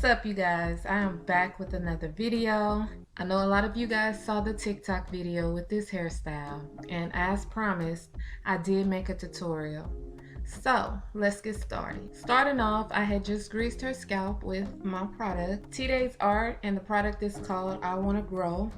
up, you guys? I am back with another video. I know a lot of you guys saw the TikTok video with this hairstyle, and as promised, I did make a tutorial. So let's get started. Starting off, I had just greased her scalp with my product, TeedaysArt, and the product is called I Wanna Grow.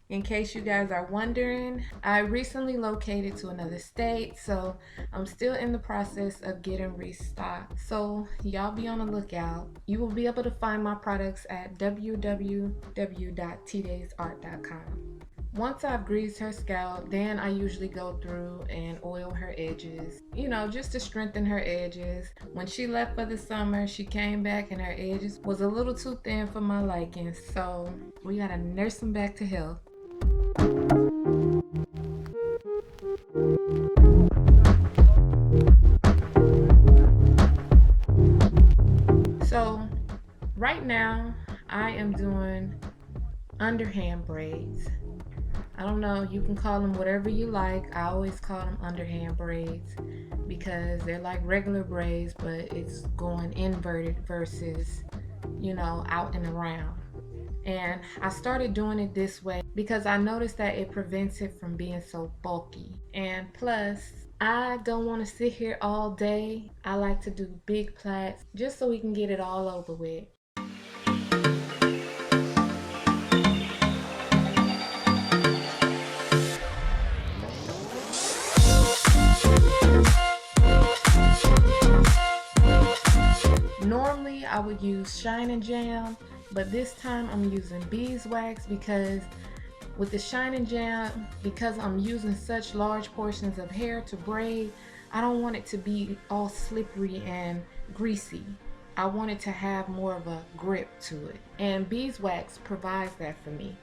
In case you guys are wondering, I recently located to another state, so I'm still in the process of getting restocked. So y'all be on the lookout. You will be able to find my products at www.TeedaysArt.com. Once I've greased her scalp, then I usually go through and oil her edges, you know, just to strengthen her edges. When she left for the summer, she came back and her edges was a little too thin for my liking, so we gotta nurse them back to health. So right now I am doing underhand braids. I don't know, you can call them whatever you like. I always call them underhand braids because they're like regular braids, but it's going inverted versus, you know, out and around. And I started doing it this way because I noticed that it prevents it from being so bulky. And plus, I don't want to sit here all day. I like to do big plaits just so we can get it all over with. Normally I would use Shine and Jam, but this time I'm using beeswax because with the Shine and Jam, because I'm using such large portions of hair to braid, I don't want it to be all slippery and greasy. I want it to have more of a grip to it, and beeswax provides that for me.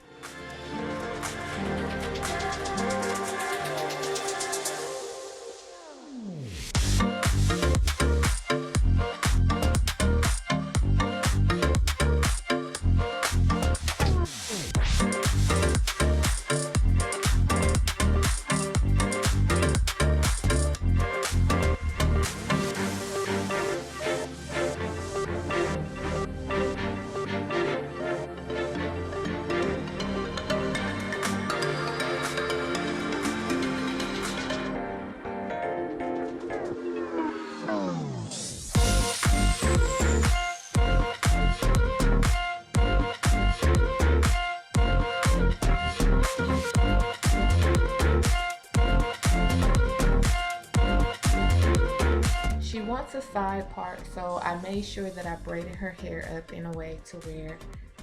She wants a side part, so I made sure that I braided her hair up in a way to where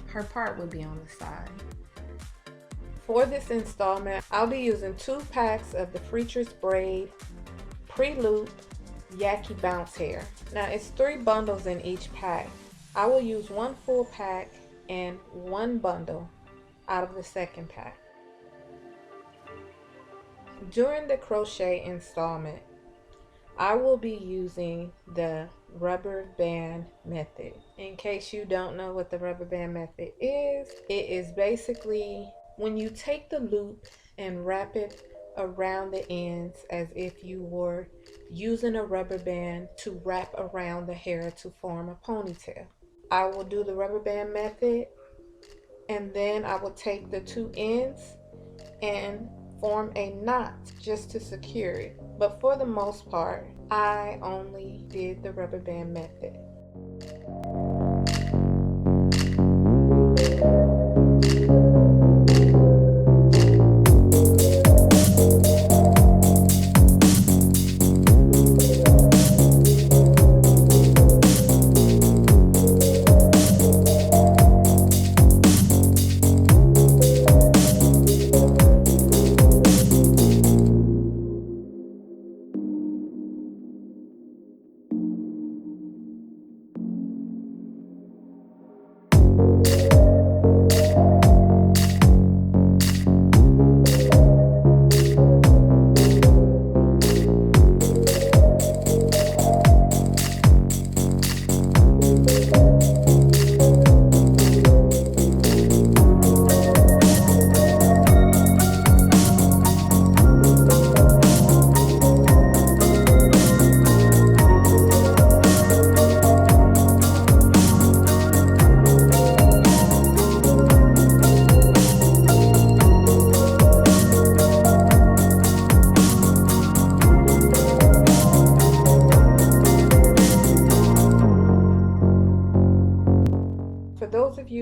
her part would be on the side. For this installment, I'll be using 2 packs of the FREETRESS braid pre-loop YAKI bounce hair. Now it's 3 bundles in each pack. I will use 1 full pack and 1 bundle out of the second pack. During the crochet installment, I will be using the rubber band method. In case you don't know what the rubber band method is, it is basically when you take the loop and wrap it around the ends as if you were using a rubber band to wrap around the hair to form a ponytail. I will do the rubber band method, and then I will take the 2 ends and form a knot just to secure it. But for the most part, I only did the rubber band method.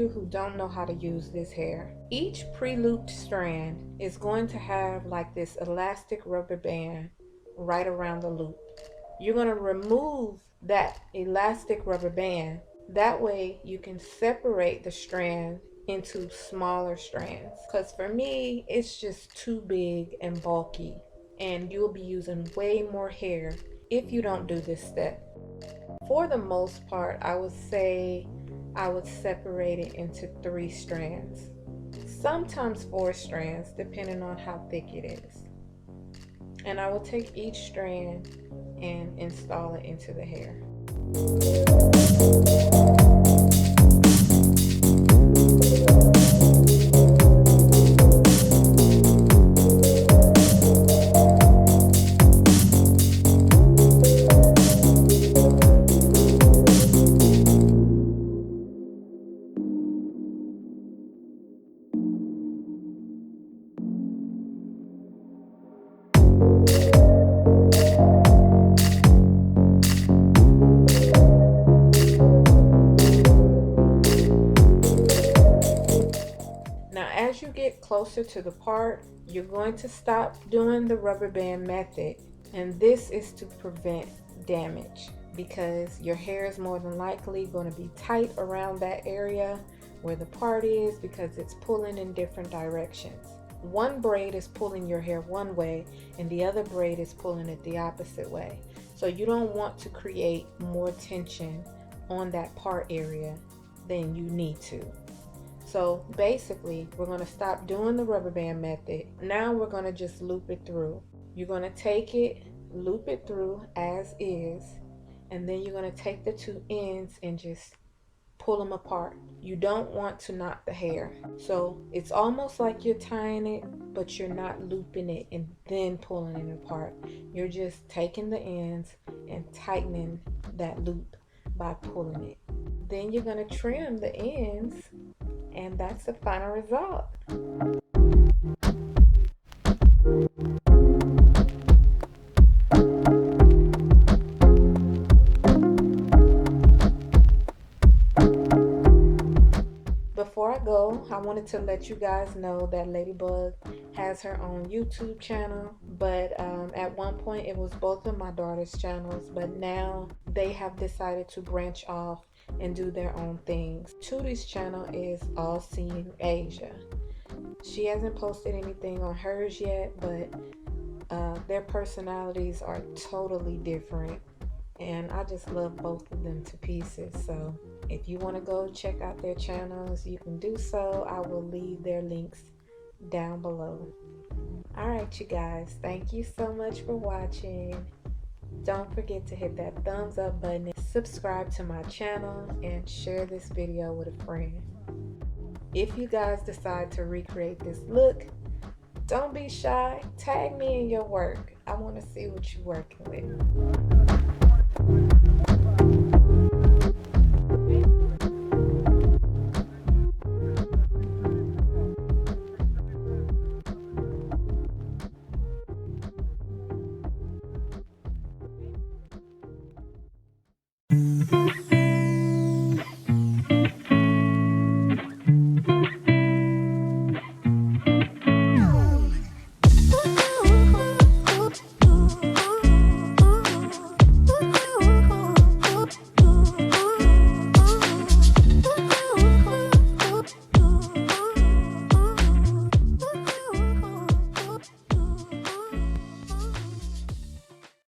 you who don't know how to use this hair, each pre-looped strand is going to have like this elastic rubber band right around the loop. You're going to remove that elastic rubber band. That way you can separate the strand into smaller strands. Because for me, it's just too big and bulky, and you'll be using way more hair if you don't do this step. For the most part, I would say I would separate it into 3 strands, sometimes 4 strands, depending on how thick it is. And I will take each strand and install it into the hair. Now, as you get closer to the part, you're going to stop doing the rubber band method, and this is to prevent damage because your hair is more than likely going to be tight around that area where the part is because it's pulling in different directions. One braid is pulling your hair one way and the other braid is pulling it the opposite way. So you don't want to create more tension on that part area than you need to. So basically, we're going to stop doing the rubber band method. Now we're going to just loop it through. You're going to take it, loop it through as is, and then you're going to take the 2 ends and just pull them apart. You don't want to knot the hair. So it's almost like you're tying it, but you're not looping it and then pulling it apart. You're just taking the ends and tightening that loop by pulling it. Then you're going to trim the ends, and that's the final result. Before I go, I wanted to let you guys know that Ladybug has her own YouTube channel, but at one point it was both of my daughter's channels, but now they have decided to branch off and do their own things. Tootie's channel is All Seeing Asia. She hasn't posted anything on hers yet, but their personalities are totally different, and I just love both of them to pieces. So if you want to go check out their channels, you can do so. I will leave their links down below. Alright, you guys, thank you so much for watching. Don't forget to hit that thumbs up button, subscribe to my channel, and share this video with a friend. If you guys decide to recreate this look, don't be shy. Tag me in your work. I want to see what you're working with.